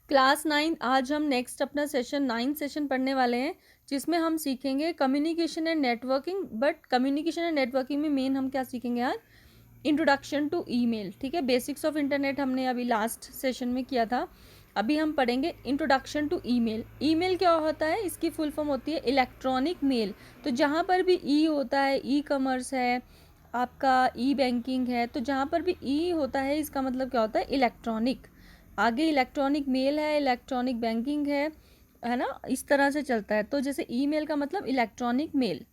Class 9 आज हम next अपना सेशन 9 सेशन पढ़ने वाले हैं, जिसमें हम सीखेंगे communication and networking. But communication and networking में मेन हम क्या सीखेंगे आज? Introduction to email. ठीक है, बेसिक्स ऑफ इंटरनेट हमने अभी लास्ट सेशन में किया था। अभी हम पढ़ेंगे इंट्रोडक्शन टू ईमेल। ईमेल क्या होता है? इसकी फुल फॉर्म होती है इलेक्ट्रॉनिक मेल। तो जहाँ पर भी ई होता है, ई कॉमर्स है, आपका ई बैंकिंग है, तो जहाँ पर भी ई होता है इसका मतलब क्या होता है? इलेक्ट्रॉनिक। आगे इलेक्ट्रॉनिक मेल है, इलेक्ट्रॉनिक बैंकिंग है ना, इस तरह से चलता है। तो जैसे ईमेल का मतलब electronic mail.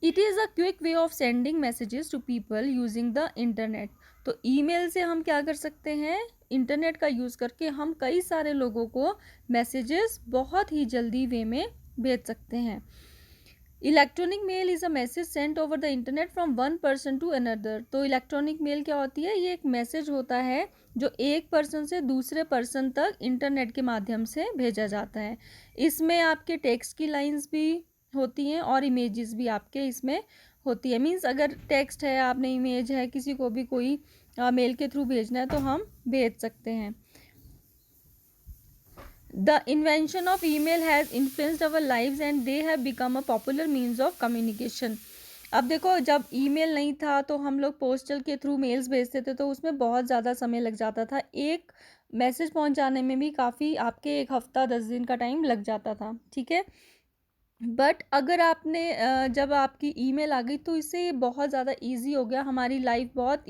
It is a quick way of sending messages to people using the internet. तो ईमेल से हम क्या कर सकते हैं? इंटरनेट का यूज़ करके हम कई सारे लोगों को मैसेजेस बहुत ही जल्दी वे में भेज सकते हैं। Electronic mail is a message sent over the internet from one person to another. तो इलेक्ट्रॉनिक मेल क्या होती है? ये एक मैसेज होता है जो एक पर्सन से दूसरे पर्सन तक इंटरनेट के माध्यम से भेजा जाता है। इसमें आपके टेक्स्ट की लाइंस भी होती हैं और इमेजेस भी आपके इसमें होती है। मीन्स अगर टेक्स्ट है, आपने इमेज है, किसी को भी कोई मेल के थ्रू भेजना है तो हम भेज सकते हैं। The invention of email has influenced our lives and they have become a popular means of communication. अब देखो, जब ईमेल नहीं था तो हम लोग पोस्टल के थ्रू मेल्स भेजते थे, तो उसमें बहुत ज़्यादा समय लग जाता था। एक मैसेज पहुंचाने में भी काफ़ी आपके 1 हफ्ता 10 दिन का टाइम लग जाता था। ठीक है, बट अगर आपने जब आपकी ईमेल आ गई तो इससे बहुत ज़्यादा इजी हो गया, हमारी लाइफ बहुत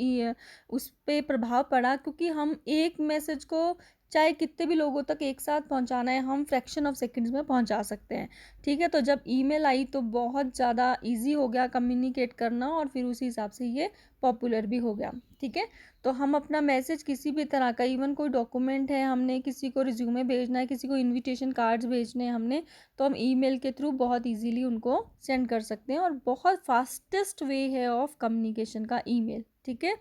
उस पर प्रभाव पड़ा, क्योंकि हम एक मैसेज को चाहे कितने भी लोगों तक एक साथ पहुंचाना है, हम फ्रैक्शन ऑफ सेकंड्स में पहुंचा सकते हैं। ठीक है, तो जब ईमेल आई तो बहुत ज़्यादा इजी हो गया कम्युनिकेट करना, और फिर उसी हिसाब से ये पॉपुलर भी हो गया। ठीक है, तो हम अपना मैसेज किसी भी तरह का, इवन कोई डॉक्यूमेंट है, हमने किसी को रिज्यूमे भेजना है, किसी को इन्विटेशन कार्ड्स भेजने हैं हमने, तो हम ईमेल के थ्रू बहुत इजीली उनको सेंड कर सकते हैं, और बहुत फास्टेस्ट वे है ऑफ कम्युनिकेशन का ईमेल। ठीक है,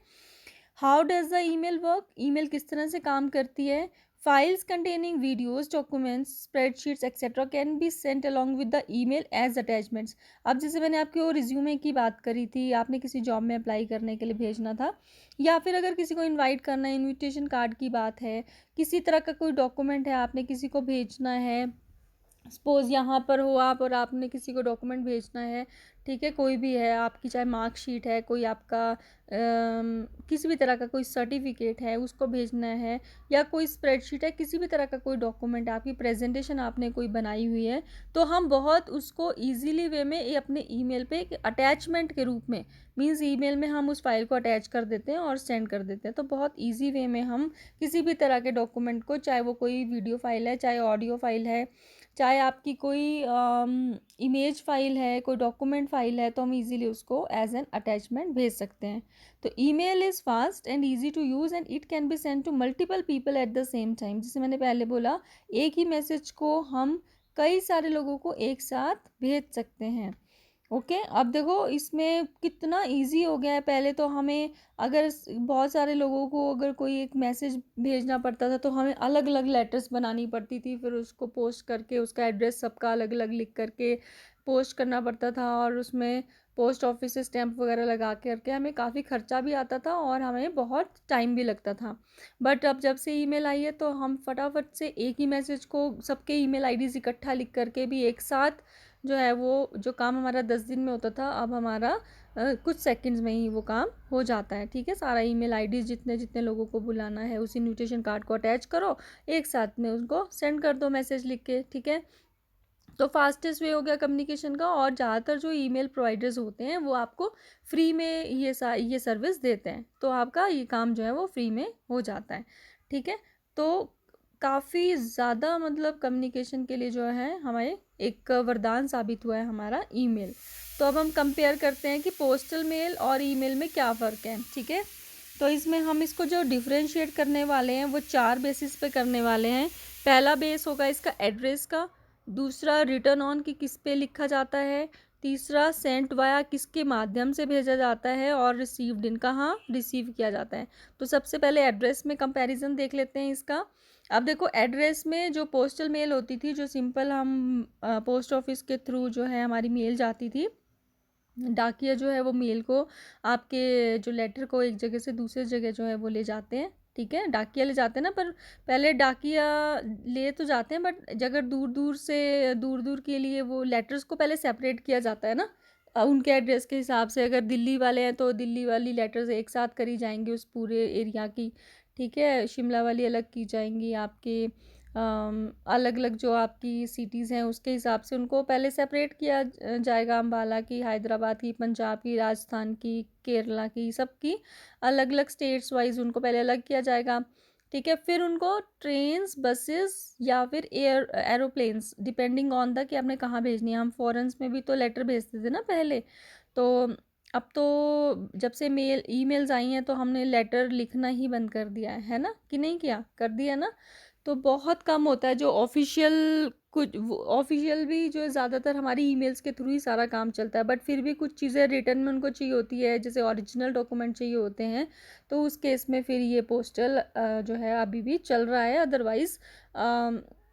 how does the email work? Email किस तरह से काम करती है? Files containing videos, documents, spreadsheets etcetera can be sent along with the email as attachments. अब जैसे मैंने आपकी वो रिज्यूमे की बात करी थी, आपने किसी जॉब में अप्लाई करने के लिए भेजना था, या फिर अगर किसी को इनवाइट करना है, इनविटेशन कार्ड की बात है, किसी तरह का कोई डॉक्यूमेंट है आपने किसी को भेजना है, सपोज़ यहाँ पर हो आप और आपने किसी को डॉक्यूमेंट भेजना है। ठीक है, कोई भी है आपकी, चाहे मार्कशीट है, कोई आपका किसी भी तरह का कोई सर्टिफिकेट है उसको भेजना है, या कोई स्प्रेडशीट है, किसी भी तरह का कोई डॉक्यूमेंट, आपकी प्रेजेंटेशन आपने कोई बनाई हुई है, तो हम बहुत उसको ईजीली वे में ये अपने ईमेल पे एक अटैचमेंट के रूप में, मीन्स ईमेल में हम उस फाइल को अटैच कर देते हैं और सेंड कर देते हैं। तो बहुत ईजी वे में हम किसी भी तरह के डॉक्यूमेंट को, चाहे वो कोई वीडियो फाइल है, चाहे ऑडियो फाइल है, चाहे आपकी कोई इमेज फाइल है, कोई डॉक्यूमेंट फाइल है, तो हम इजीली उसको एज एन अटैचमेंट भेज सकते हैं। तो email is fast and easy to use and it can be send to multiple people at the same time. जैसे मैंने पहले बोला, एक ही मैसेज को हम कई सारे लोगों को एक साथ भेज सकते हैं। ओके, अब देखो इसमें कितना इजी हो गया है। पहले तो हमें अगर बहुत सारे लोगों को अगर कोई एक मैसेज भेजना पड़ता था, तो हमें अलग अलग लेटर्स बनानी पड़ती थी, फिर उसको पोस्ट करके उसका एड्रेस सबका अलग अलग लिख करके पोस्ट करना पड़ता था, और उसमें पोस्ट ऑफिस से स्टैंप वगैरह लगा करके हमें काफ़ी खर्चा भी आता था और हमें बहुत टाइम भी लगता था। बट अब जब से ईमेल आई है तो हम फटाफट से एक ही मैसेज को सबके ईमेल आईडीज इकट्ठा लिख करके भी एक साथ जो है, वो जो काम हमारा 10 दिन में होता था, अब हमारा कुछ सेकंड्स में ही वो काम हो जाता है। ठीक है, सारा ईमेल आईडी जितने जितने लोगों को बुलाना है, उस इन्विटेशन कार्ड को अटैच करो, एक साथ में उनको सेंड कर दो मैसेज लिख के। ठीक है, तो फास्टेस्ट वे हो गया कम्युनिकेशन का, और ज़्यादातर जो ईमेल प्रोवाइडर्स होते हैं वो आपको फ्री में ये सर्विस देते हैं, तो आपका ये काम जो है वो फ्री में हो जाता है। ठीक है, तो काफ़ी ज़्यादा मतलब कम्युनिकेशन के लिए जो है हमारे एक वरदान साबित हुआ है हमारा ईमेल। तो अब हम कंपेयर करते हैं कि पोस्टल मेल और ईमेल में क्या फ़र्क है। ठीक है, तो इसमें हम इसको जो डिफ्रेंशिएट करने वाले हैं वो 4 बेसिस पे करने वाले हैं। पहला बेस होगा इसका एड्रेस का, दूसरा रिटर्न ऑन की किस पे लिखा जाता है, तीसरा सेंट वाया किसके माध्यम से भेजा जाता है, और रिसीव्ड इन कहाँ रिसीव किया जाता है। तो सबसे पहले एड्रेस में कंपैरिजन देख लेते हैं इसका। अब देखो, एड्रेस में जो पोस्टल मेल होती थी, जो सिंपल हम पोस्ट ऑफिस के थ्रू जो है हमारी मेल जाती थी, डाकिया जो है वो मेल को, आपके जो लेटर को एक जगह से दूसरे जगह जो है वो ले जाते हैं। ठीक है, डाकिया ले जाते हैं ना, पर पहले डाकिया ले तो जाते हैं, बट अगर दूर दूर के लिए वो लेटर्स को पहले सेपरेट किया जाता है ना, उनके एड्रेस के हिसाब से। अगर दिल्ली वाले हैं तो दिल्ली वाली लेटर्स एक साथ करी जाएंगी उस पूरे एरिया की, ठीक है। शिमला वाली अलग की जाएंगी, आपके अलग अलग जो आपकी सिटीज़ हैं उसके हिसाब से उनको पहले सेपरेट किया जाएगा। अम्बाला की, हैदराबाद की, पंजाब की, राजस्थान की, केरला की, सबकी अलग अलग स्टेट्स वाइज उनको पहले अलग किया जाएगा, ठीक है। फिर उनको ट्रेन्स, बसेस या फिर एरोप्लेन्स, डिपेंडिंग ऑन द कि आपने कहाँ भेजनी है। हम फॉरेन्स में भी तो लेटर भेजते थे ना पहले, तो अब तो जब से ईमेल्स आई हैं तो हमने लेटर लिखना ही बंद कर दिया है ना, कि नहीं किया, कर दिया ना। तो बहुत कम होता है जो ऑफिशियल, कुछ ऑफिशियल भी जो ज़्यादातर हमारी ईमेल्स के थ्रू ही सारा काम चलता है, बट फिर भी कुछ चीज़ें रिटर्न में उनको चाहिए होती है, जैसे ओरिजिनल डॉक्यूमेंट चाहिए होते हैं, तो उस केस में फिर ये पोस्टल जो है अभी भी चल रहा है। अदरवाइज़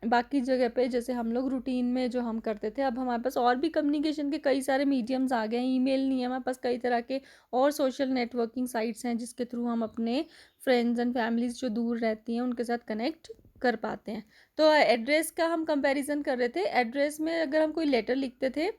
बाकी जगह पे जैसे हम लोग रूटीन में जो हम करते थे, अब हमारे पास और भी कम्युनिकेशन के कई सारे मीडियम्स आ गए हैं। ईमेल नहीं है हमारे पास, कई तरह के और सोशल नेटवर्किंग साइट्स हैं जिसके थ्रू हम अपने फ्रेंड्स एंड फैमिलीज जो दूर रहती हैं उनके साथ कनेक्ट कर पाते हैं। तो एड्रेस का हम कंपैरिजन कर रहे थे। एड्रेस में अगर हम कोई लेटर लिखते थे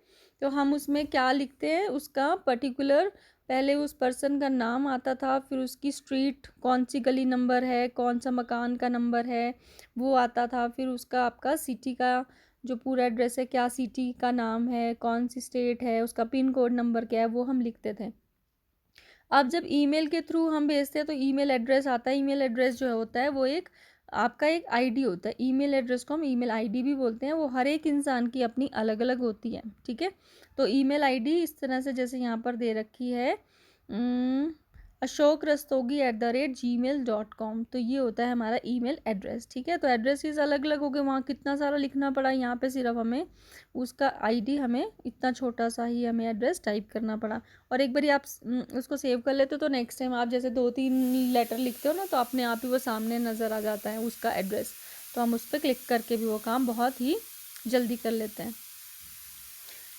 तो हम उसमें क्या लिखते हैं, उसका पर्टिकुलर पहले उस पर्सन का नाम आता था, फिर उसकी स्ट्रीट, कौन सी गली नंबर है, कौन सा मकान का नंबर है, वो आता था। फिर उसका आपका सिटी का जो पूरा एड्रेस है, क्या सिटी का नाम है, कौन सी स्टेट है, उसका पिन कोड नंबर क्या है, वो हम लिखते थे। अब जब ईमेल के थ्रू हम भेजते हैं तो ईमेल एड्रेस आता है। ईमेल एड्रेस जो होता है वो एक आपका एक आईडी होता है। ईमेल एड्रेस को हम ईमेल आईडी भी बोलते हैं। वो हर एक इंसान की अपनी अलग अलग होती है, ठीक है। तो ईमेल आईडी इस तरह से जैसे यहाँ पर दे रखी है, ashokrastogi@gmail.com, तो ये होता है हमारा ईमेल एड्रेस, ठीक है। तो एड्रेसेस अलग अलग हो गए, वहाँ कितना सारा लिखना पड़ा, यहाँ पे सिर्फ हमें उसका आईडी, हमें इतना छोटा सा ही हमें एड्रेस टाइप करना पड़ा। और एक बार आप उसको सेव कर लेते हो तो नेक्स्ट टाइम आप जैसे 2-3 लेटर लिखते हो ना, तो अपने आप ही वो सामने नज़र आ जाता है उसका एड्रेस, तो हम उस पर क्लिक करके भी वो काम बहुत ही जल्दी कर लेते हैं।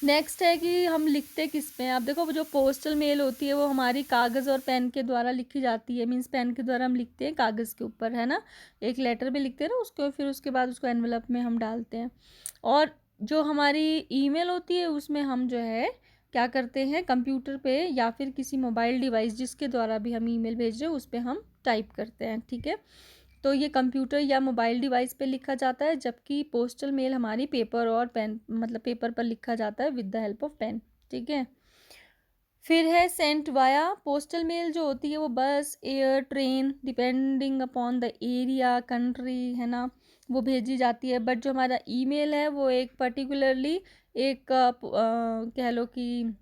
नेक्स्ट है कि हम लिखते किस पे हैं। आप देखो, वो जो पोस्टल मेल होती है वो हमारी कागज़ और पेन के द्वारा लिखी जाती है। मीन्स पेन के द्वारा हम लिखते हैं कागज़ के ऊपर, है ना, एक लेटर भी लिखते हैं ना उसको, फिर उसके बाद उसको एनवेलप में हम डालते हैं। और जो हमारी ईमेल होती है उसमें हम जो है क्या करते हैं, कंप्यूटर पे या फिर किसी मोबाइल डिवाइस जिसके द्वारा भी हम ईमेल भेज रहे हैं उस पर हम टाइप करते हैं, ठीक है। तो ये कंप्यूटर या मोबाइल डिवाइस पे लिखा जाता है, जबकि पोस्टल मेल हमारी पेपर और पेन, मतलब पेपर पर लिखा जाता है with the help of pen, ठीक है। फिर है सेंट वाया। पोस्टल मेल जो होती है वो बस, air, train, depending upon the area, country, है ना, वो भेजी जाती है। बट जो हमारा ईमेल है वो एक पर्टिकुलरली एक कह लो कि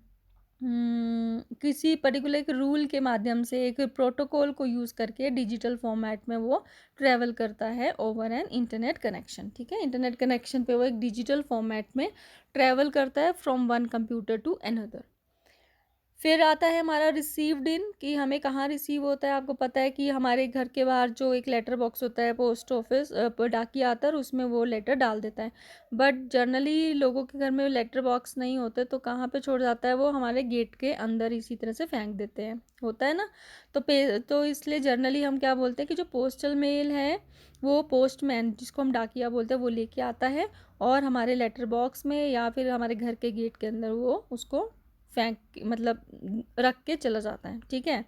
किसी पर्टिकुलर एक रूल के माध्यम से, एक प्रोटोकॉल को यूज़ करके डिजिटल फॉर्मेट में वो ट्रैवल करता है ओवर एन इंटरनेट कनेक्शन, ठीक है। इंटरनेट कनेक्शन पे वो एक डिजिटल फॉर्मेट में ट्रैवल करता है from one computer to another. फिर आता है हमारा रिसीव्ड इन, कि हमें कहाँ रिसीव होता है। आपको पता है कि हमारे घर के बाहर जो एक लेटर बॉक्स होता है, पोस्ट ऑफिस, डाकिया आता है, उसमें वो लेटर डाल देता है। बट जनरली लोगों के घर में लेटर बॉक्स नहीं होते, तो कहाँ पे छोड़ जाता है वो, हमारे गेट के अंदर इसी तरह से फेंक देते हैं, होता है ना। तो इसलिए जनरली हम क्या बोलते हैं कि जो पोस्टल मेल है वो पोस्टमैन, जिसको हम डाकिया बोलते हैं, वो लेके आता है और हमारे लेटर बॉक्स में या फिर हमारे घर के गेट के अंदर वो उसको फेंक, मतलब रख के चला जाता है, ठीक है।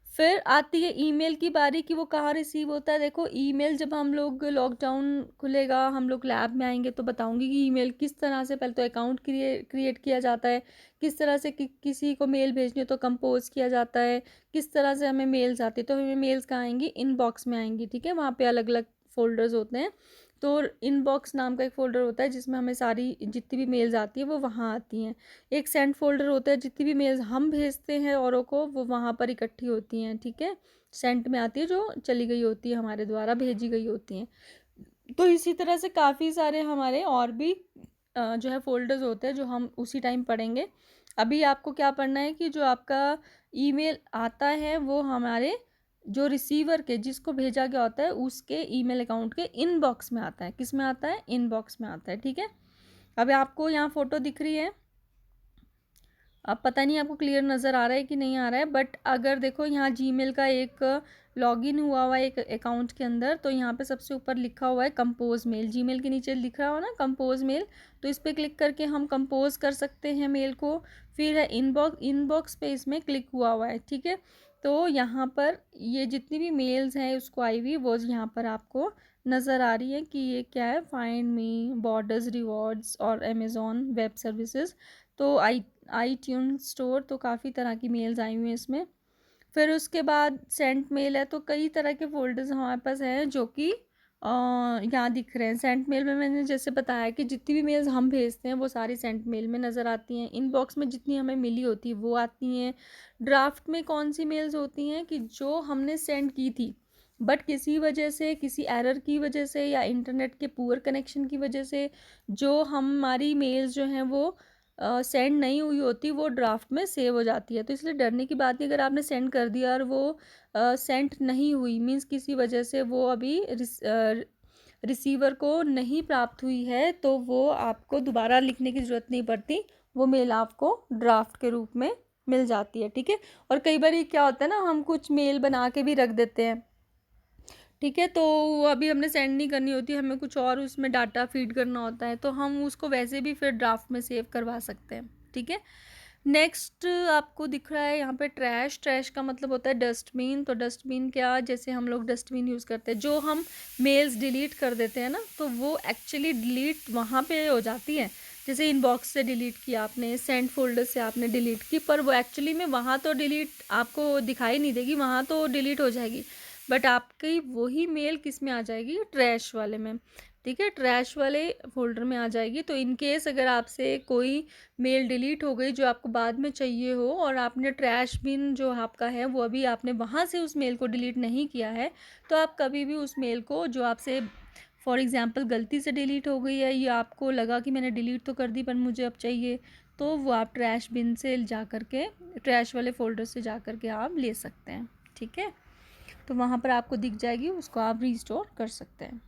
फिर आती है ईमेल की बारी कि वो कहाँ रिसीव होता है। देखो, ईमेल जब हम लोग लॉकडाउन खुलेगा, हम लोग लैब में आएंगे तो बताऊंगी कि ईमेल किस तरह से, पहले तो अकाउंट क्रिएट किया जाता है, किस तरह से किसी को मेल भेजनी हो तो कंपोज किया जाता है, किस तरह से हमें मेल्स आती है। तो हमें मेल्स कहाँ आएंगी, इनबॉक्स में आएंगी, ठीक है। वहाँ पे अलग अलग फोल्डर्स होते हैं। तो इनबॉक्स नाम का एक फ़ोल्डर होता है जिसमें हमें सारी जितनी भी मेल्स आती है वो वहाँ आती हैं। एक सेंड फोल्डर होता है, जितनी भी मेल्स हम भेजते हैं औरों को वो वहाँ पर इकट्ठी होती हैं, ठीक है। सेंट में आती है, जो चली गई होती है, हमारे द्वारा भेजी गई होती हैं। तो इसी तरह से काफ़ी सारे हमारे और भी जो है फोल्डर्स होते हैं जो हम उसी टाइम पढ़ेंगे। अभी आपको क्या पढ़ना है कि जो आपका ईमेल आता है वो हमारे जो रिसीवर के, जिसको भेजा गया होता है, उसके ईमेल अकाउंट के इनबॉक्स में आता है। किस में आता है, इनबॉक्स में आता है, ठीक है। अब आपको यहाँ फ़ोटो दिख रही है, अब पता नहीं आपको क्लियर नज़र आ रहा है कि नहीं आ रहा है, बट अगर देखो यहाँ जीमेल का एक लॉगिन हुआ हुआ है एक अकाउंट के अंदर, तो यहाँ पे सबसे ऊपर लिखा हुआ है कंपोज मेल, जीमेल के नीचे लिख रहा हो ना कंपोज मेल, तो इस पर क्लिक करके हम कंपोज कर सकते हैं मेल को। फिर है इनबॉक्स पे इसमें क्लिक हुआ है, ठीक है। तो यहाँ पर ये जितनी भी मेल्स हैं उसको आई हुई वो यहाँ पर आपको नज़र आ रही है कि ये क्या है, फाइंड मी, बॉर्डर्स रिवॉर्ड्स और अमेज़ॉन वेब सर्विसेज, तो आई ट्यून स्टोर, तो काफ़ी तरह की मेल्स आई हुई हैं इसमें। फिर उसके बाद सेंट मेल है, तो कई तरह के फोल्डर्स हमारे पास हैं जो कि यहाँ दिख रहे हैं। सेंट मेल में मैंने जैसे बताया कि जितनी भी मेल्स हम भेजते हैं वो सारी सेंट मेल में नज़र आती हैं। इनबॉक्स में जितनी हमें मिली होती है वो आती हैं। ड्राफ्ट में कौन सी मेल्स होती हैं कि जो हमने सेंड की थी बट किसी वजह से, किसी एरर की वजह से या इंटरनेट के पुअर कनेक्शन की वजह से जो हमारी मेल्स जो हैं वो सेंड नहीं हुई होती, वो ड्राफ्ट में सेव हो जाती है। तो इसलिए डरने की बात नहीं, अगर आपने सेंड कर दिया और वो सेंड नहीं हुई, मीन्स किसी वजह से वो अभी रिसीवर को नहीं प्राप्त हुई है, तो वो आपको दोबारा लिखने की ज़रूरत नहीं पड़ती, वो मेल आपको ड्राफ्ट के रूप में मिल जाती है, ठीक है। और कई बार क्या होता है ना, हम कुछ मेल बना के भी रख देते हैं, ठीक है, तो अभी हमने सेंड नहीं करनी होती, हमें कुछ और उसमें डाटा फीड करना होता है, तो हम उसको वैसे भी फिर ड्राफ्ट में सेव करवा सकते हैं, ठीक है। नेक्स्ट आपको दिख रहा है यहाँ पे ट्रैश। ट्रैश का मतलब होता है डस्टबिन। तो डस्टबिन क्या, जैसे हम लोग डस्टबिन यूज़ करते हैं, जो हम मेल्स डिलीट कर देते हैं ना, तो वो एक्चुअली डिलीट वहाँ पे हो जाती है। जैसे इनबॉक्स से डिलीट किया आपने, सेंड फोल्डर से आपने डिलीट की, पर वो एक्चुअली में वहाँ तो डिलीट आपको दिखाई नहीं देगी, वहाँ तो डिलीट हो जाएगी, बट आपकी वही मेल किस में आ जाएगी, ट्रैश वाले में, ठीक है, ट्रैश वाले फोल्डर में आ जाएगी। तो इन केस अगर आपसे कोई मेल डिलीट हो गई जो आपको बाद में चाहिए हो और आपने ट्रैश बिन जो आपका है वो अभी आपने वहाँ से उस मेल को डिलीट नहीं किया है, तो आप कभी भी उस मेल को जो आपसे फॉर एग्ज़ाम्पल गलती से डिलीट हो गई है या आपको लगा कि मैंने डिलीट तो कर दी पर मुझे अब चाहिए, तो वो आप ट्रैश बिन से जा कर के, ट्रैश वाले फ़ोल्डर से जा कर के आप ले सकते हैं, ठीक है। तो वहाँ पर आपको दिख जाएगी, उसको आप रिस्टोर कर सकते हैं।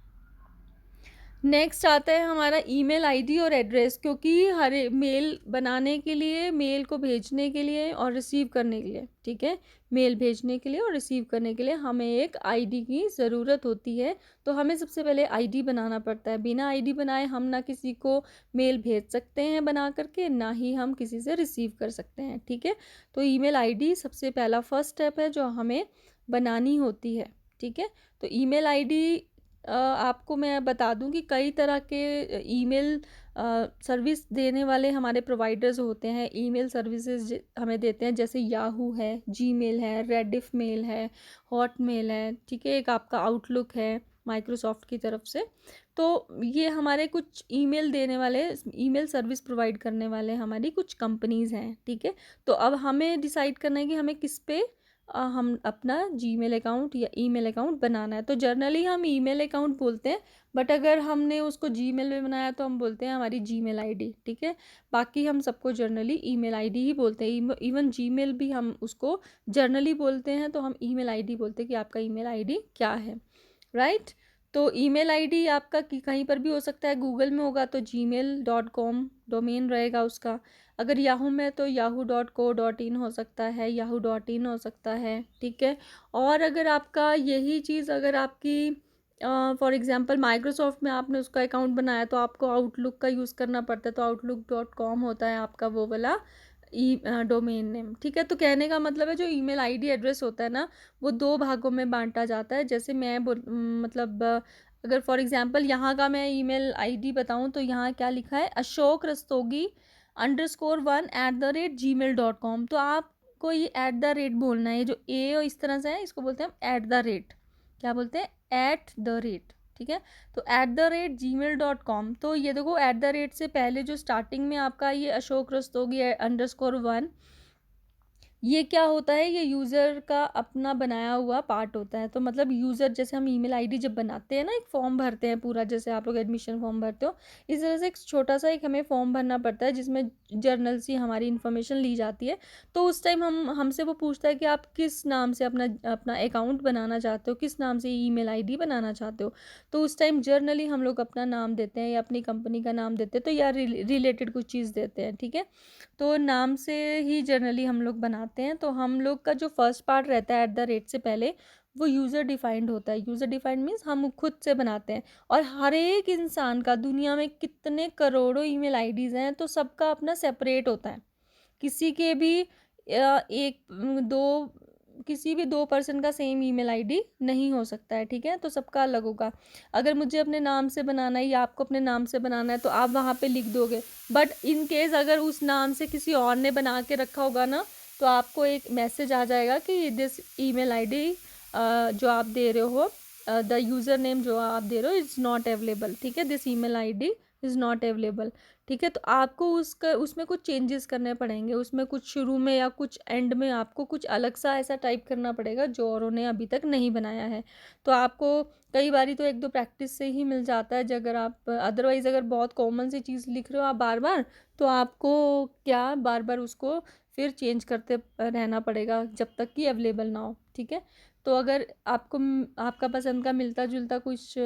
नेक्स्ट आता है हमारा ईमेल आईडी और एड्रेस, क्योंकि हर मेल बनाने के लिए, मेल को भेजने के लिए और रिसीव करने के लिए, ठीक है, मेल भेजने के लिए और रिसीव करने के लिए हमें एक आईडी की ज़रूरत होती है। तो हमें सबसे पहले आईडी बनाना पड़ता है। बिना आईडी बनाए हम ना किसी को मेल भेज सकते हैं बना करके, ना ही हम किसी से रिसीव कर सकते हैं, ठीक है। तो ईमेल आईडी सबसे पहला फर्स्ट स्टेप है जो हमें बनानी होती है, ठीक है। तो ईमेल आईडी आपको मैं बता दूं कि कई तरह के ईमेल सर्विस देने वाले हमारे प्रोवाइडर्स होते हैं, ईमेल सर्विसेज हमें देते हैं, जैसे याहू है, जीमेल है, रेडिफ मेल है, हॉटमेल है, ठीक है, एक आपका आउटलुक है माइक्रोसॉफ्ट की तरफ से। तो ये हमारे कुछ ईमेल देने वाले, ईमेल सर्विस प्रोवाइड करने वाले हमारी कुछ कंपनीज़ हैं, ठीक है। तो अब हमें डिसाइड करना है कि हमें किस पे हम अपना जीमेल अकाउंट या ईमेल अकाउंट बनाना है। तो जर्नली हम ईमेल अकाउंट बोलते हैं, बट अगर हमने उसको जीमेल में बनाया तो हम बोलते हैं हमारी जीमेल आईडी, ठीक है। बाकी हम सबको जर्नली ईमेल आईडी ही बोलते हैं। इवन जीमेल भी हम उसको जर्नली बोलते हैं, तो हम ईमेल आईडी बोलते हैं कि आपका ईमेल आईडी क्या है, राइट। तो ईमेल आईडी आपका कहीं पर भी हो सकता है, गूगल में होगा तो gmail.com डोमेन रहेगा उसका, अगर याहू में तो yahoo.co.in हो सकता है, yahoo.in हो सकता है, ठीक है। और अगर आपका यही चीज़, अगर आपकी फॉर एग्जांपल माइक्रोसॉफ्ट में आपने उसका अकाउंट बनाया तो आपको आउटलुक का यूज़ करना पड़ता है, तो outlook.com होता है आपका वो वाला डोमेन नेम, ठीक है। तो कहने का मतलब है जो ईमेल आईडी एड्रेस होता है ना, वो दो भागों में बांटा जाता है। जैसे मैं मतलब अगर फॉर एग्जांपल यहाँ का मैं ईमेल आईडी बताऊँ तो यहाँ क्या लिखा है, ashok_1@gmail.com। तो आपको ये @ बोलना है, जो ए और इस तरह से है इसको बोलते हैं हम @ क्या बोलते हैं, @ ठीक है। तो @gmail.com। तो ये देखो @ से पहले जो स्टार्टिंग में आपका ये अशोक रस्तोगी _1, ये क्या होता है, ये यूज़र का अपना बनाया हुआ पार्ट होता है। तो मतलब यूज़र, जैसे हम ईमेल आईडी जब बनाते हैं ना, एक फॉर्म भरते हैं पूरा, जैसे आप लोग एडमिशन फॉर्म भरते हो, इस तरह से एक छोटा सा एक हमें फॉर्म भरना पड़ता है जिसमें जर्नल सी हमारी इन्फॉर्मेशन ली जाती है। तो उस टाइम हमसे वो पूछता है कि आप किस नाम से अपना अपना अकाउंट बनाना चाहते हो, किस नाम से ईमेल आईडी बनाना चाहते हो। तो उस टाइम जर्नली हम लोग अपना नाम देते हैं या अपनी कंपनी का नाम देते हैं, तो या रिलेटेड कुछ चीज़ देते हैं, ठीक है। तो नाम से ही जनरली हम लोग बनाते हैं। तो हम लोग का जो फर्स्ट पार्ट रहता है @ से पहले, वो यूज़र डिफाइंड होता है। यूज़र डिफाइंड मीन्स हम खुद से बनाते हैं। और हर एक इंसान का दुनिया में कितने करोड़ों ईमेल आईडीज़ हैं, तो सबका अपना सेपरेट होता है। किसी के भी एक दो किसी भी दो पर्सन का सेम ईमेल आईडी नहीं हो सकता है, ठीक है। तो सबका अलग होगा। अगर मुझे अपने नाम से बनाना है या आपको अपने नाम से बनाना है तो आप वहाँ पे लिख दोगे, बट इन केस अगर उस नाम से किसी और ने बना के रखा होगा ना, तो आपको एक मैसेज आ जाएगा कि दिस ईमेल आईडी जो आप दे रहे हो, द यूज़र नेम जो आप दे रहे हो इज़ नॉट अवेलेबल, ठीक है। This email ID is not available, ठीक है। तो आपको उसमें कुछ चेंजेस करने पड़ेंगे, उसमें कुछ शुरू में या कुछ एंड में आपको कुछ अलग सा ऐसा टाइप करना पड़ेगा जो औरों ने अभी तक नहीं बनाया है। तो आपको कई बारी तो एक दो प्रैक्टिस से ही मिल जाता है। अगर आप अदरवाइज़ अगर बहुत कॉमन सी चीज़ लिख रहे हो आप बार बार, तो आपको क्या बार बार उसको फिर चेंज करते रहना पड़ेगा जब तक कि अवेलेबल ना हो, ठीक है। तो अगर आपको आपका पसंद का मिलता जुलता कुछ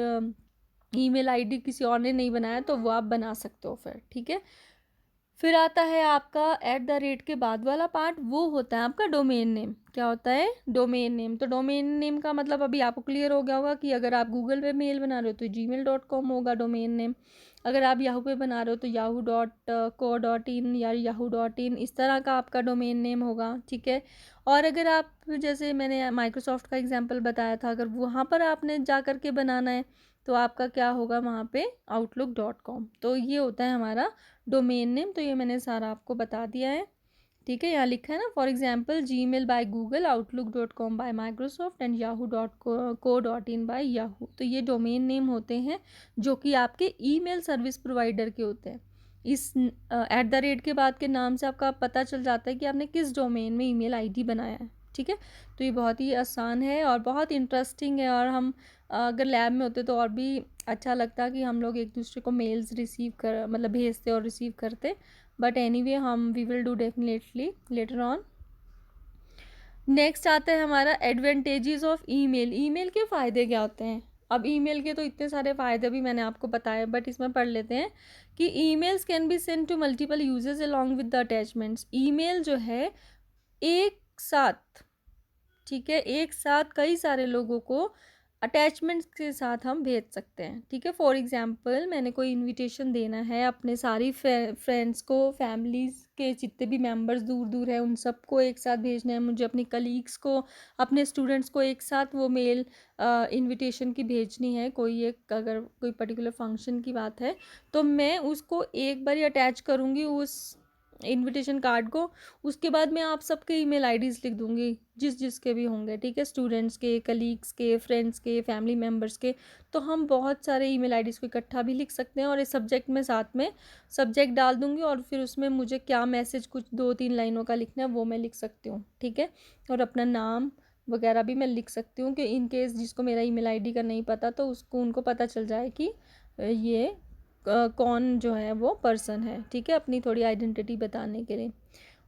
ईमेल आईडी किसी और ने नहीं बनाया तो वो आप बना सकते हो फिर, ठीक है। फिर आता है आपका @ के बाद वाला पार्ट, वो होता है आपका डोमेन नेम। क्या होता है? Domain name. तो डोमेन नेम का मतलब अभी आपको क्लियर हो गया होगा कि अगर आप गूगल पे मेल बना रहे हो तो gmail.com होगा डोमेन नेम। अगर आप याहू पे बना रहे हो तो yahoo.co.in या yahoo.in इस तरह का आपका डोमेन नेम होगा, ठीक है। और अगर आप जैसे मैंने माइक्रोसॉफ्ट का एग्जांपल बताया था, अगर वहाँ पर आपने जा कर के बनाना है तो आपका क्या होगा वहाँ पे outlook.com। तो ये होता है हमारा डोमेन नेम। तो ये मैंने सारा आपको बता दिया है, ठीक है। यहाँ लिखा है ना, for example Gmail by Google, outlook.com by Microsoft and yahoo.co.in by Yahoo. तो ये डोमेन नेम होते हैं जो कि आपके ईमेल सर्विस प्रोवाइडर के होते हैं। इस @ के बाद के नाम से आपका पता चल जाता है कि आपने किस डोमेन में ईमेल आईडी बनाया है, ठीक है। तो ये बहुत ही आसान है और बहुत इंटरेस्टिंग है। और हम अगर लैब में होते तो और भी अच्छा लगता कि हम लोग एक दूसरे को मेल्स रिसीव कर मतलब भेजते और रिसीव करते। बट एनीवे हम we will do definitely later on. Next आता है हमारा एडवांटेजेस ऑफ ईमेल। ईमेल के फ़ायदे क्या होते हैं? अब ईमेल के तो इतने सारे फ़ायदे भी मैंने आपको बताए, बट इसमें पढ़ लेते हैं कि emails can be send to multiple users along with the attachments. Email जो है एक साथ, ठीक है, एक साथ कई सारे लोगों को अटैचमेंट्स के साथ हम भेज सकते हैं, ठीक है। फॉर एग्जांपल मैंने कोई इनविटेशन देना है अपने सारी फ्रेंड्स को, फैमिलीज़ के जितने भी मेंबर्स दूर दूर हैं उन सबको एक साथ भेजना है मुझे, अपनी कलीग्स को, अपने स्टूडेंट्स को एक साथ वो मेल इनविटेशन की भेजनी है। कोई एक अगर कोई पर्टिकुलर फंक्शन की बात है तो मैं उसको एक बार ही अटैच करूँगी उस इनविटेशन कार्ड को। उसके बाद मैं आप सबके ईमेल आईडीज़ लिख दूँगी जिस जिसके भी होंगे, ठीक है, स्टूडेंट्स के, कलीग्स के, फ्रेंड्स के, फैमिली मेम्बर्स के। तो हम बहुत सारे ईमेल आईडीज़ को इकट्ठा भी लिख सकते हैं और इस सब्जेक्ट में साथ में सब्जेक्ट डाल दूँगी और फिर उसमें मुझे क्या मैसेज कुछ 2-3 लाइनों का लिखना है वो मैं लिख सकती हूँ, ठीक है। और अपना नाम वगैरह भी मैं लिख सकती हूँ कि इन केस जिसको मेरा ईमेल आईडी का नहीं पता तो उसको उनको पता चल जाए कि ये कौन जो है वो पर्सन है, ठीक है, अपनी थोड़ी आइडेंटिटी बताने के लिए।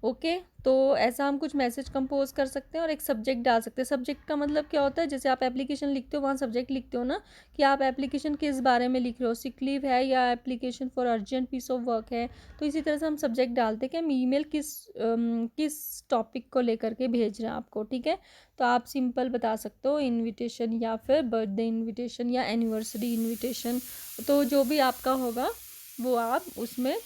ओके, तो ऐसा हम कुछ मैसेज कंपोज कर सकते हैं और एक सब्जेक्ट डाल सकते हैं। सब्जेक्ट का मतलब क्या होता है? जैसे आप एप्लीकेशन लिखते हो वहाँ सब्जेक्ट लिखते हो ना कि आप एप्लीकेशन किस बारे में लिख रहे हो, सिक लीव है या application for urgent piece of work है। तो इसी तरह से हम सब्जेक्ट डालते हैं कि हम ईमेल किस टॉपिक को लेकर के भेज रहे हैं आपको, ठीक है। तो आप सिंपल बता सकते हो इन्विटेशन या फिर बर्थडे इन्विटेशन या एनिवर्सरी इन्विटेशन। तो जो भी आपका होगा वो आप उसमें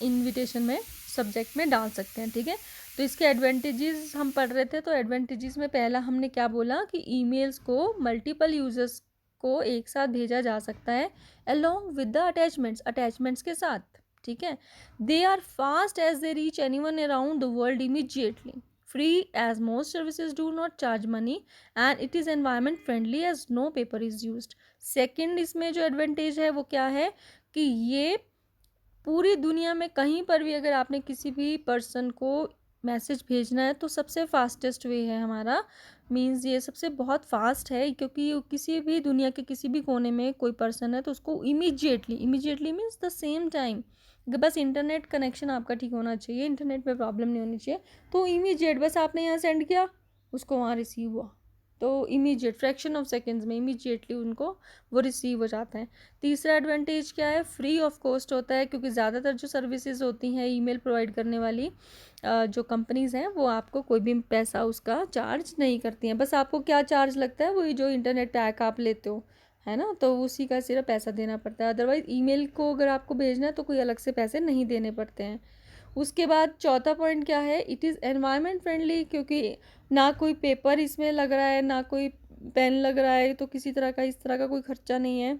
इन्विटेशन में सब्जेक्ट में डाल सकते हैं, ठीक है। तो इसके एडवांटेजेस हम पढ़ रहे थे। तो एडवांटेजेस में पहला हमने क्या बोला कि ईमेल्स को मल्टीपल यूजर्स को एक साथ भेजा जा सकता है अलोंग विद द अटैचमेंट्स के साथ, ठीक है। They are fast as they reach anyone around the world immediately, free as most services do not charge money and it is environment friendly as no paper is used. Second इसमें जो advantage है वो क्या है कि ये पूरी दुनिया में कहीं पर भी अगर आपने किसी भी पर्सन को मैसेज भेजना है तो सबसे फास्टेस्ट वे है हमारा, मींस ये सबसे बहुत फास्ट है क्योंकि किसी भी दुनिया के किसी भी कोने में कोई पर्सन है तो उसको immediately means the same time, बस इंटरनेट कनेक्शन आपका ठीक होना चाहिए, इंटरनेट में प्रॉब्लम नहीं होनी चाहिए। तो इमीडिएट बस आपने यहाँ सेंड किया उसको वहाँ रिसीव हुआ, तो इमीडिएट फ्रैक्शन ऑफ सेकेंड्स में इमीडिएटली उनको वो रिसीव हो जाता है। तीसरा एडवांटेज क्या है, फ्री ऑफ कॉस्ट होता है, क्योंकि ज़्यादातर जो सर्विसेज होती हैं ईमेल प्रोवाइड करने वाली जो कंपनीज़ हैं वो आपको कोई भी पैसा उसका चार्ज नहीं करती हैं। बस आपको क्या चार्ज लगता है, वही जो इंटरनेट पैक आप लेते हो, है ना, तो उसी का सिर्फ पैसा देना पड़ता है। अदरवाइज़ ईमेल को अगर आपको भेजना है तो कोई अलग से पैसे नहीं देने पड़ते हैं। उसके बाद चौथा पॉइंट क्या है, इट इज़ एनवायरनमेंट फ्रेंडली, क्योंकि ना कोई पेपर इसमें लग रहा है ना कोई पेन लग रहा है, तो किसी तरह का इस तरह का कोई खर्चा नहीं है।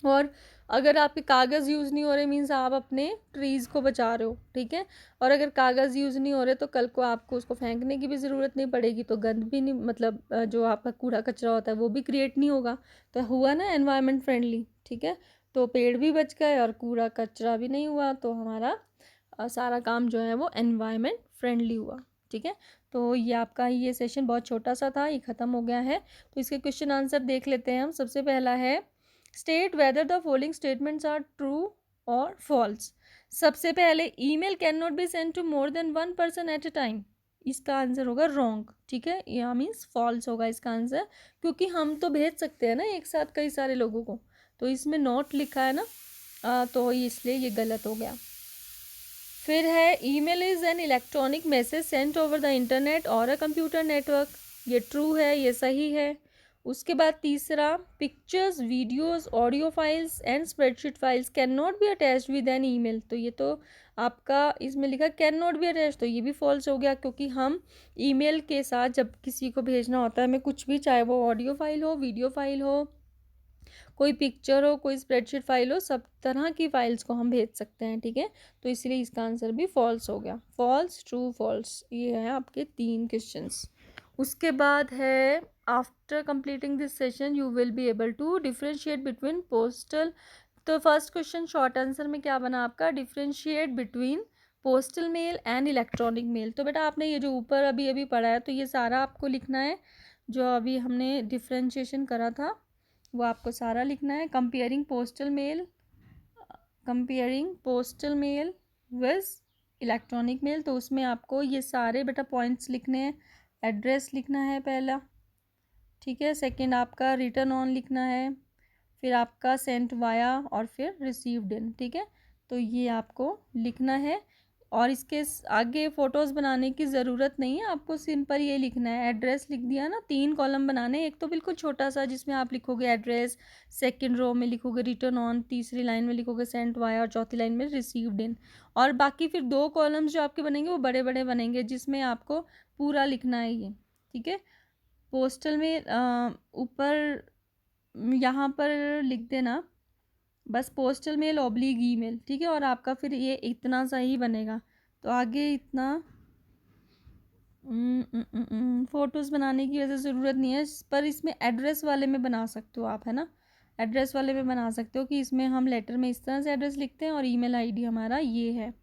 और अगर आपके कागज़ यूज़ नहीं हो रहे मीन्स आप अपने ट्रीज़ को बचा रहे हो, ठीक है। और अगर कागज़ यूज़ नहीं हो रहे तो कल को आपको उसको फेंकने की भी ज़रूरत नहीं पड़ेगी, तो गंद भी नहीं, मतलब जो आपका कूड़ा कचरा होता है वो भी क्रिएट नहीं होगा, तो हुआ ना एनवायरनमेंट फ्रेंडली, ठीक है। तो पेड़ भी बच गए और कूड़ा कचरा भी नहीं हुआ, तो हमारा सारा काम जो है वो एनवायरनमेंट फ्रेंडली हुआ, ठीक है। तो ये आपका ये सेशन बहुत छोटा सा था, ये ख़त्म हो गया है। तो इसके क्वेश्चन आंसर देख लेते हैं हम। सबसे पहला है, state whether the following statements are true और फॉल्स। सबसे पहले, email can not be send to more than one person at a time, इसका आंसर होगा रॉन्ग, ठीक है, या मीन्स फॉल्स होगा इसका आंसर, क्योंकि हम तो भेज सकते हैं ना एक साथ कई सारे लोगों को, तो इसमें नॉट लिखा है ना, तो इसलिए ये गलत हो गया। फिर है, email is an electronic message sent over the internet और अ कंप्यूटर नेटवर्क, ये ट्रू है, ये सही है। उसके बाद तीसरा, pictures, videos, audio files and spreadsheet files can not be attached with an email, तो ये तो आपका इसमें लिखा कैन नॉट बी अटैच्ड, तो ये भी फॉल्स हो गया, क्योंकि हम ईमेल के साथ जब किसी को भेजना होता है हमें कुछ भी, चाहे वो ऑडियो फाइल हो, वीडियो फाइल हो, कोई पिक्चर हो, कोई स्प्रेडशीट फाइल हो, सब तरह की फाइल्स को हम भेज सकते हैं, ठीक है। तो इसलिए इसका आंसर भी फॉल्स हो गया, फॉल्स, ट्रू, फॉल्स, ये है आपके 3 क्वेश्चंस। उसके बाद है, after completing this session you will be able to differentiate between postal. तो फर्स्ट क्वेश्चन शॉर्ट आंसर में क्या बना आपका, differentiate between postal mail and electronic mail. तो बेटा आपने ये जो ऊपर अभी अभी पढ़ा है तो ये सारा आपको लिखना है, जो अभी हमने डिफ्रेंशिएशन करा था वो आपको सारा लिखना है। Comparing postal mail with electronic mail, तो उसमें आपको ये सारे बेटा पॉइंट्स लिखने हैं। एड्रेस लिखना है पहला, ठीक है। सेकंड आपका रिटर्न ऑन लिखना है, फिर आपका सेंट वाया और फिर रिसीव्ड इन, ठीक है। तो ये आपको लिखना है, और इसके आगे फ़ोटोज़ बनाने की ज़रूरत नहीं है, आपको सिंपल ये लिखना है। एड्रेस लिख दिया ना, 3 कॉलम बनाने, एक तो बिल्कुल छोटा सा जिसमें आप लिखोगे एड्रेस, सेकंड रो में लिखोगे रिटर्न ऑन, तीसरी लाइन में लिखोगे सेंट वाया और चौथी लाइन में रिसीव्ड इन। और बाकी फिर 2 कॉलम्स जो आपके बनेंगे वो बड़े बड़े बनेंगे, जिसमें आपको पूरा लिखना है ये, ठीक है। पोस्टल में ऊपर यहाँ पर लिख देना बस पोस्टल मेल ऑब्लिक ईमेल, ठीक है। और आपका फिर ये इतना सा ही बनेगा, तो आगे इतना फ़ोटोज़ बनाने की वैसे ज़रूरत नहीं है, पर इसमें एड्रेस वाले में बना सकते हो आप, है ना। एड्रेस वाले में बना सकते हो कि इसमें हम लेटर में इस तरह से एड्रेस लिखते हैं और ईमेल आईडी हमारा ये है,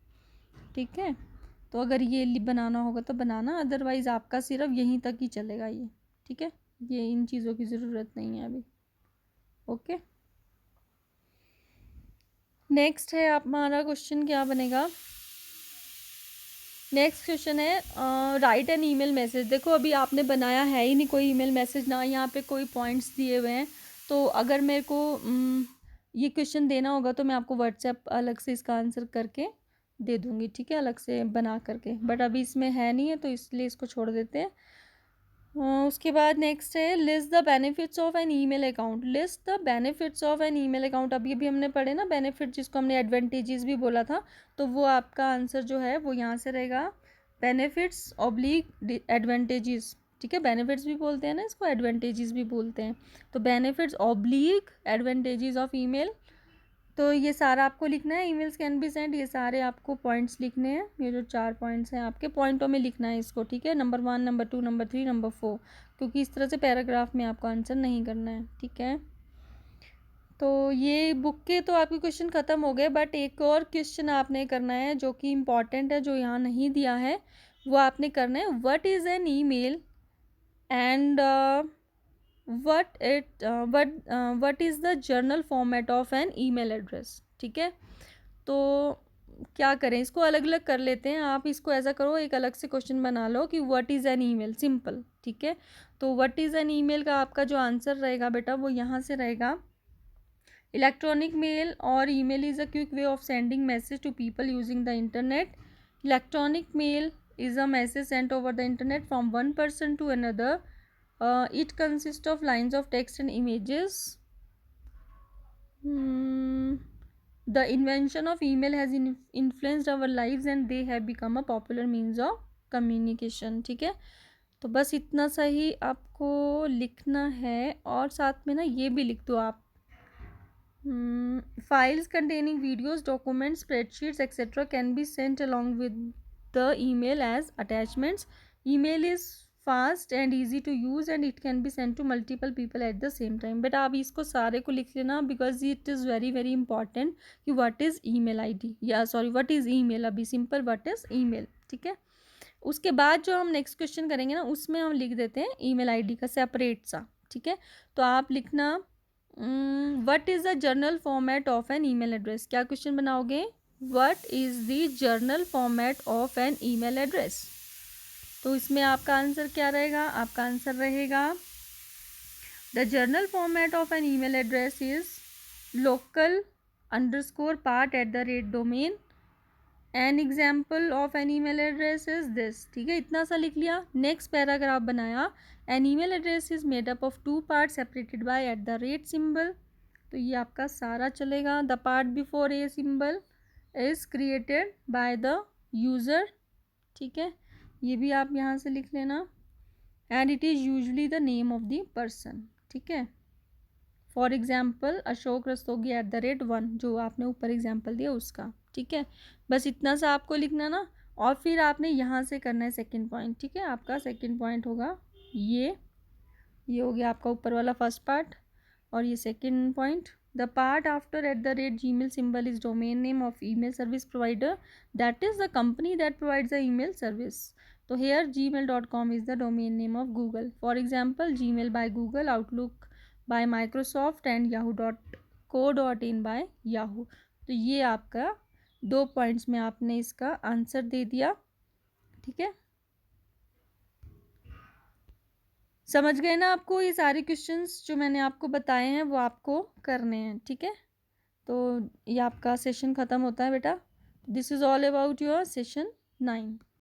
ठीक है। तो अगर ये बनाना होगा तो बनाना, अदरवाइज़ आपका सिर्फ यहीं तक ही चलेगा ये, ठीक है। ये इन चीज़ों की ज़रूरत नहीं है अभी, ओके। नेक्स्ट है हमारा क्वेश्चन, क्या बनेगा, नेक्स्ट क्वेश्चन है, राइट एन ईमेल मैसेज। देखो अभी आपने बनाया है ही नहीं कोई ईमेल मैसेज, ना यहाँ पे कोई पॉइंट्स दिए हुए हैं, तो अगर मेरे को ये क्वेश्चन देना होगा तो मैं आपको व्हाट्सएप अलग से इसका आंसर करके दे दूँगी, ठीक है, अलग से बना करके, बट अभी इसमें है नहीं है तो इसलिए इसको छोड़ देते हैं। उसके बाद नेक्स्ट है, list the benefits of an email account. List the benefits of an email account, अभी अभी हमने पढ़े ना बेनिफिट, जिसको हमने एडवांटेजेस भी बोला था, तो वो आपका आंसर जो है वो यहाँ से रहेगा, बेनिफिट्स ऑब्लिक एडवांटेजेस, ठीक है। बेनिफिट्स भी बोलते हैं ना इसको, एडवांटेजेस भी बोलते हैं, तो benefits oblique advantages of email, तो ये सारा आपको लिखना है। ईमेल्स कैन बी सेंड, ये सारे आपको पॉइंट्स लिखने हैं, ये जो 4 पॉइंट्स हैं आपके पॉइंटों में लिखना है इसको, ठीक है। नंबर 1, नंबर 2, नंबर 3, नंबर 4, क्योंकि इस तरह से पैराग्राफ में आपको आंसर नहीं करना है, ठीक है। तो ये बुक के तो आपके क्वेश्चन ख़त्म हो गए, बट एक और क्वेश्चन आपने करना है जो कि इम्पॉर्टेंट है, जो यहाँ नहीं दिया है, वो आपने करना है। What is an email and what is the journal format of an email address, ठीक है। तो क्या करें, इसको अलग अलग कर लेते हैं। आप इसको ऐसा करो, एक अलग से क्वेश्चन बना लो कि what is an email, simple, ठीक है। तो व्हाट इज़ एन ईमेल का आपका जो आंसर रहेगा बेटा वो यहाँ से रहेगा, इलेक्ट्रॉनिक मेल और email is a quick way of sending message to people using the internet. Electronic mail is a message sent over the internet from one person to another. It consists of lines of text and images. The invention of email has influenced our lives and they have become a popular means of communication. ठीक है, तो बस इतना सा ही आपको लिखना है, और साथ में ना ये भी लिख दो आप, files containing videos, documents, spreadsheets, etc. can be sent along with the email as attachments. Email is fast and easy to use and it can be sent to multiple people at the same time. But आप इसको सारे को लिख लेना because it is very very important कि what is email ID, या sorry what is email, अभी simple what is email, ठीक है। उसके बाद जो हम नेक्स्ट क्वेश्चन करेंगे ना उसमें हम लिख देते हैं ईमेल आईडी का सेपरेट सा, ठीक है। तो आप लिखना what is the general format of an email address. क्या क्वेश्चन बनाओगे, what is the general format of an email address. तो इसमें आपका आंसर क्या रहेगा, आपका आंसर रहेगा the general format of an email address is local_part@domain। An example of an email address is this, ठीक है, इतना सा लिख लिया। नेक्स्ट पैराग्राफ बनाया, an email address is made up of 2 part separated by @ symbol. तो ये आपका सारा चलेगा। The part before a symbol is created by the user, ठीक है, ये भी आप यहाँ से लिख लेना। And it is usually the name of the person, ठीक है। फॉर एग्जाम्पल अशोक रस्तोगी @1, जो आपने ऊपर एग्जाम्पल दिया उसका, ठीक है। बस इतना सा आपको लिखना ना, और फिर आपने यहाँ से करना है सेकंड पॉइंट, ठीक है। आपका सेकंड पॉइंट होगा ये हो गया आपका ऊपर वाला फर्स्ट पार्ट, और ये second point, the part after @gmail symbol is domain name of email service provider, that is the company that provides the email service. तो here gmail.com is the domain name of Google. For example Gmail by Google, Outlook by Microsoft and yahoo.co.in by Yahoo. तो ये आपका 2 points में आपने इसका answer दे दिया, ठीक है। समझ गए ना आपको, ये सारे क्वेश्चंस जो मैंने आपको बताए हैं वो आपको करने हैं, ठीक है। तो ये आपका सेशन ख़त्म होता है बेटा। This is all about your session 9।